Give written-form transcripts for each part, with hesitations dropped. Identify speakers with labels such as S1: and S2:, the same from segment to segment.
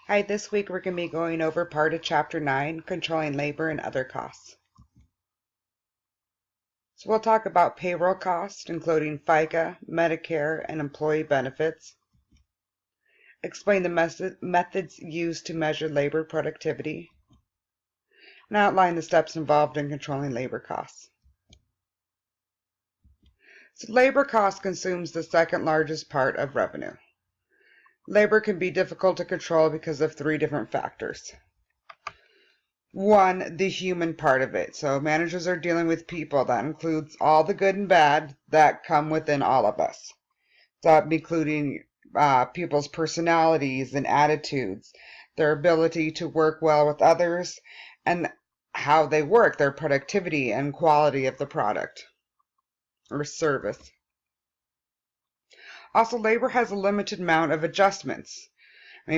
S1: Hi, this week we're going to be going over part of Chapter 9, Controlling Labor and Other Costs. So we'll talk about payroll costs, including FICA, Medicare, and employee benefits. Explain the methods used to measure labor productivity. And outline the steps involved in controlling labor costs. So labor cost consumes the second largest part of revenue. Labor can be difficult to control because of three different factors. One, the human part of it. So managers are dealing with people. That includes all the good and bad that come within all of us. That including people's personalities and attitudes, their ability to work well with others, and how they work, their productivity and quality of the product or service. Also, labor has a limited amount of adjustments.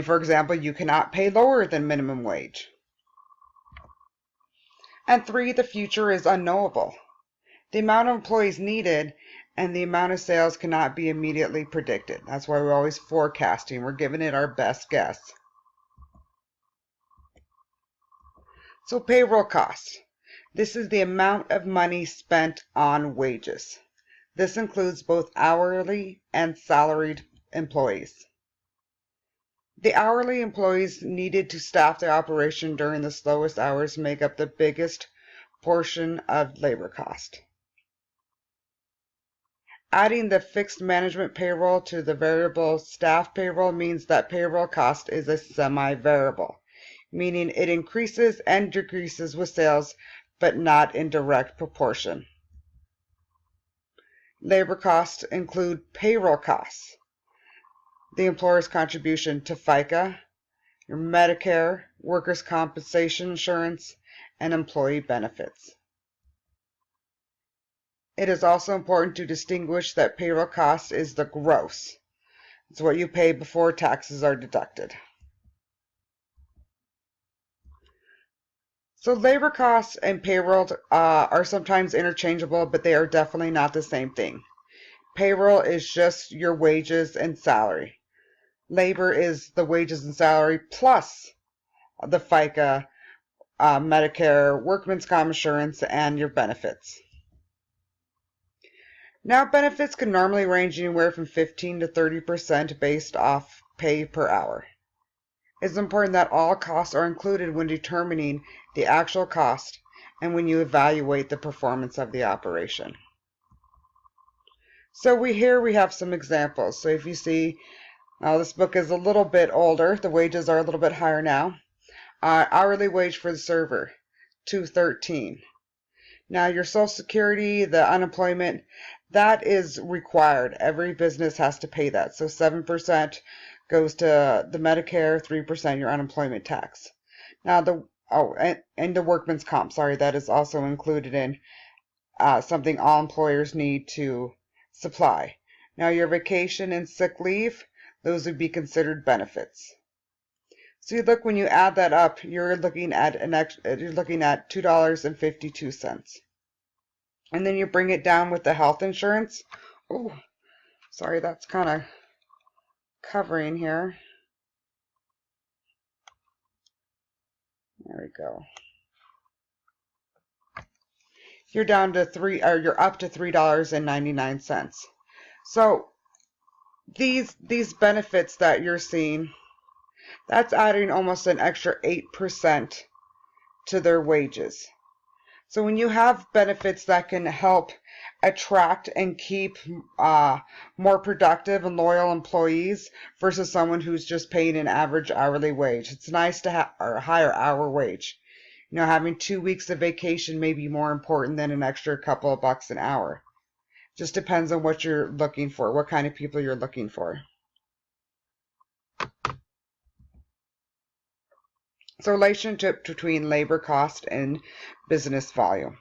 S1: For example, you cannot pay lower than minimum wage. And three, the future is unknowable. The amount of employees needed and the amount of sales cannot be immediately predicted. That's why we're always forecasting. We're giving it our best guess. So payroll costs. This is the amount of money spent on wages. This includes both hourly and salaried employees. The hourly employees needed to staff the operation during the slowest hours make up the biggest portion of labor cost. Adding the fixed management payroll to the variable staff payroll means that payroll cost is a semi-variable, meaning it increases and decreases with sales, but not in direct proportion. Labor costs include payroll costs, the employer's contribution to FICA, your Medicare, workers' compensation insurance, and employee benefits. It is also important to distinguish that payroll cost is the gross. It's what you pay before taxes are deducted. So labor costs and payroll are sometimes interchangeable, but they are definitely not the same thing. Payroll is just your wages and salary. Labor is the wages and salary plus the FICA, Medicare, workman's comp insurance, and your benefits. Now, benefits can normally range anywhere from 15 to 30% based off pay per hour. It's important that all costs are included when determining the actual cost and when you evaluate the performance of the operation. So here we have some examples. So if you see, this book is a little bit older. The wages are a little bit higher now. Hourly wage for the server, $2.13. Now your Social Security, the unemployment, that is required. Every business has to pay that. So 7% goes to the Medicare, 3% your unemployment tax. Now and the workman's comp, that is also included in something all employers need to supply. Now your vacation and sick leave, those would be considered benefits. So you look, when you add that up, you're looking at $2.52. And then you bring it down with the health insurance. Oh, sorry, that's kind of covering here. There we go. You're down to you're up to $3.99. So these benefits that you're seeing, that's adding almost an extra 8% to their wages. So when you have benefits that can help attract and keep more productive and loyal employees versus someone who's just paying an average hourly wage, it's nice to have a higher hour wage. Having 2 weeks of vacation may be more important than an extra couple of bucks an hour. Just depends on what you're looking for, what kind of people you're looking for. So relationship between labor cost and business volume.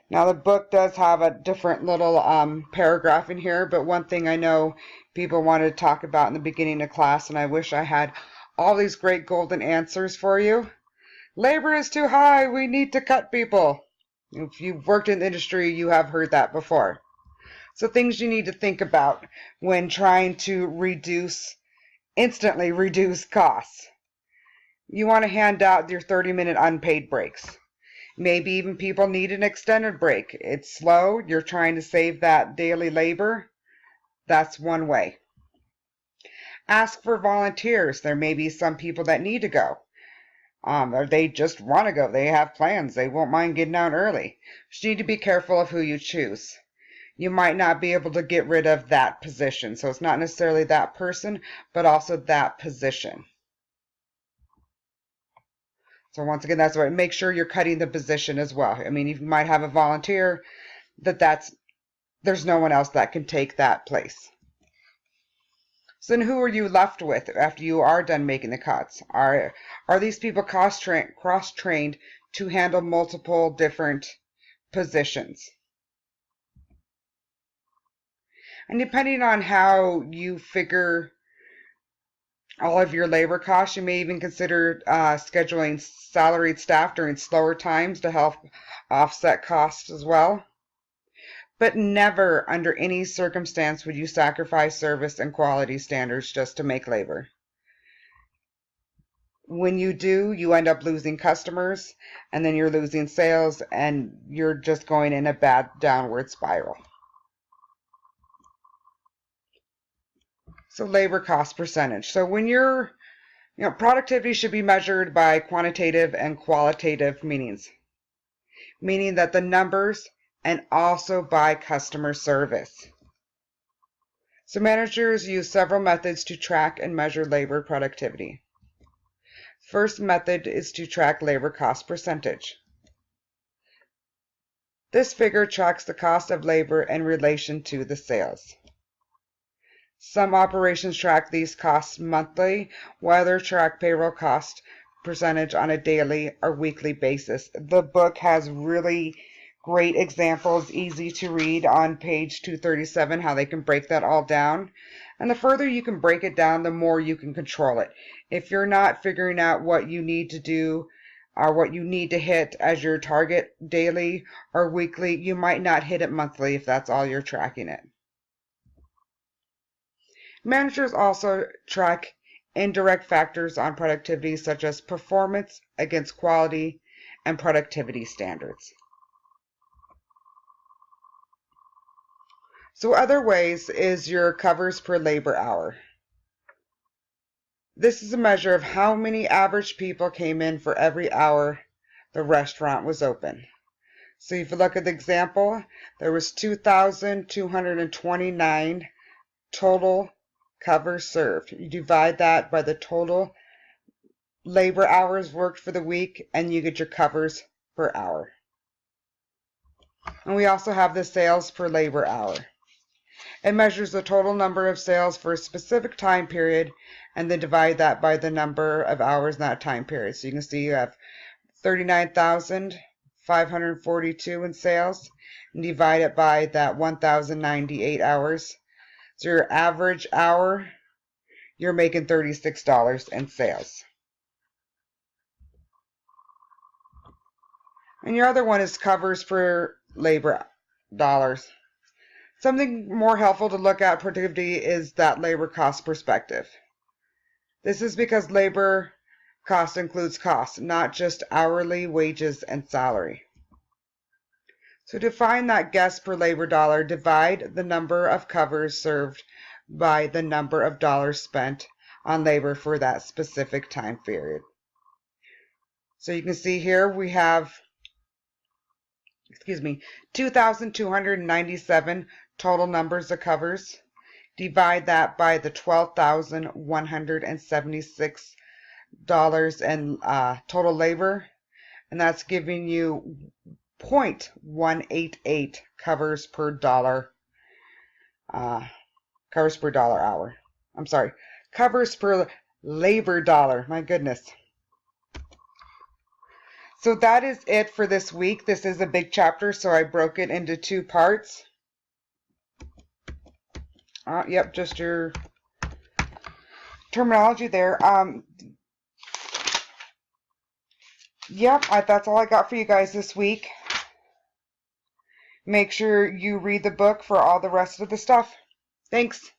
S1: Now the book does have a different little paragraph in here, but one thing I know people wanted to talk about in the beginning of class, and I wish I had all these great golden answers for you. Labor is too high, we need to cut people. If you've worked in the industry, you have heard that before. So things you need to think about when trying to instantly reduce costs. You want to hand out your 30-minute unpaid breaks. Maybe even people need an extended break. It's slow. You're trying to save that daily labor. That's one way. Ask for volunteers. There may be some people that need to go. Or they just want to go. They have plans. They won't mind getting out early. You need to be careful of who you choose. You might not be able to get rid of that position. So it's not necessarily that person, but also that position. So once again, that's why make sure you're cutting the position as well. I mean, you might have a volunteer there's no one else that can take that place. So then who are you left with after you are done making the cuts? Are these people cross-trained to handle multiple different positions? And depending on how you figure all of your labor costs, you may even consider scheduling salaried staff during slower times to help offset costs as well. But never under any circumstance would you sacrifice service and quality standards just to make labor. When you do, you end up losing customers, and then you're losing sales, and you're just going in a bad downward spiral. So labor cost percentage. So when productivity should be measured by quantitative and qualitative meanings, meaning that the numbers and also by customer service. So managers use several methods to track and measure labor productivity. First method is to track labor cost percentage. This figure tracks the cost of labor in relation to the sales. Some operations track these costs monthly, while others track payroll cost percentage on a daily or weekly basis. The book has really great examples, easy to read on page 237, how they can break that all down. And the further you can break it down, the more you can control it. If you're not figuring out what you need to do or what you need to hit as your target daily or weekly, you might not hit it monthly if that's all you're tracking it. Managers also track indirect factors on productivity such as performance against quality and productivity standards. So other ways is your covers per labor hour. This is a measure of how many average people came in for every hour the restaurant was open. So if you look at the example, there was 2,229 total covers served. You divide that by the total labor hours worked for the week, and you get your covers per hour. And we also have the sales per labor hour. It measures the total number of sales for a specific time period and then divide that by the number of hours in that time period. So you can see you have 39,542 in sales and divide it by that 1,098 hours. So your average hour, you're making $36 in sales. And your other one is covers per labor dollars. Something more helpful to look at productivity is that labor cost perspective. This is because labor cost includes costs, not just hourly wages and salary. So to find that guess per labor dollar, divide the number of covers served by the number of dollars spent on labor for that specific time period. So you can see here we have 2,297 total numbers of covers. Divide that by the $12,176 in total labor, and that's giving you 0.188 covers per dollar hour. I'm sorry, covers per labor dollar. My goodness. So that is it for this week. This is a big chapter, so I broke it into 2 parts. Yep, just your terminology there. Yep, that's all I got for you guys this week. Make sure you read the book for all the rest of the stuff. Thanks.